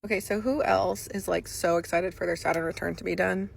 Okay, so who else is like so excited for their Saturn return to be done?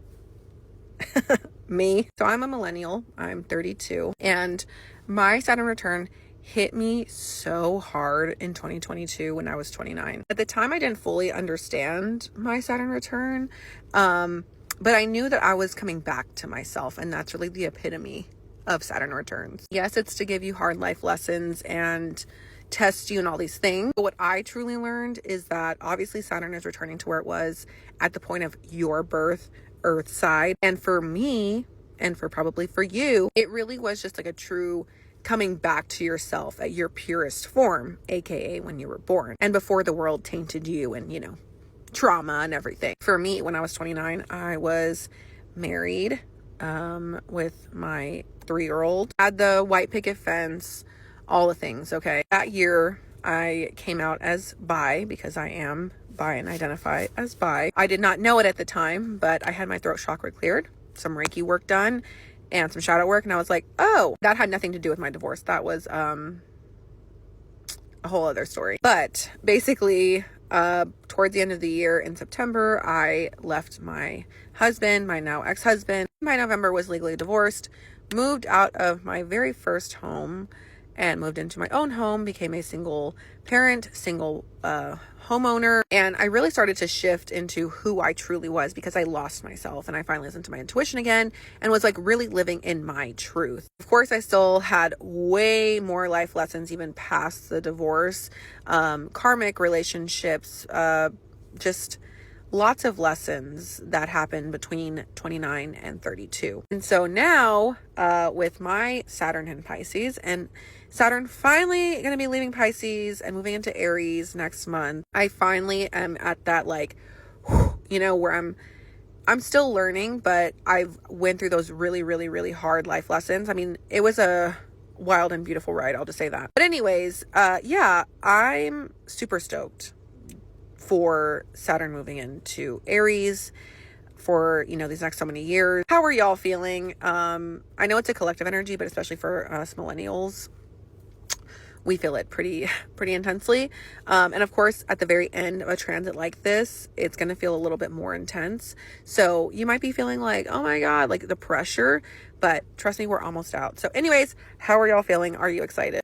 Me. So I'm a millennial. I'm 32. And my Saturn return hit me so hard in 2022 when I was 29. At the time, I didn't fully understand my Saturn return. But I knew that I was coming back to myself. And that's really the epitome of Saturn returns. Yes, it's to give you hard life lessons and test you and all these things. But what I truly learned is that obviously Saturn is returning to where it was at the point of your birth, Earth side. And for me, and for probably for you, it really was just like a true coming back to yourself at your purest form, aka when you were born and before the world tainted you and, trauma and everything. For me, when I was 29, I was married with my 3-year-old, had the white picket fence, all the things. Okay. That year I came out as bi because I am bi and identify as bi. I did not know it at the time, but I had my throat chakra cleared, some Reiki work done, and some shadow work. And I was like, oh, that had nothing to do with my divorce. That was a whole other story. But basically, towards the end of the year in September, I left my husband, my now ex-husband. By November was legally divorced, moved out of my very first home and moved into my own home, became a single parent, single homeowner. And I really started to shift into who I truly was because I lost myself and I finally listened to my intuition again and was like really living in my truth. Of course, I still had way more life lessons even past the divorce, karmic relationships, just lots of lessons that happened between 29 and 32. And so now, with my Saturn in Pisces and Saturn finally going to be leaving Pisces and moving into Aries next month, I finally am at that where I'm still learning, but I've went through those really, really, really hard life lessons. I mean, it was a wild and beautiful ride. I'll just say that. But anyways, I'm super stoked for Saturn moving into Aries for, these next so many years. How are y'all feeling? I know it's a collective energy, but especially for us millennials, we feel it pretty intensely. And of course, at the very end of a transit like this, it's going to feel a little bit more intense. So you might be feeling like, oh my God, like the pressure, but trust me, we're almost out. So anyways, how are y'all feeling? Are you excited?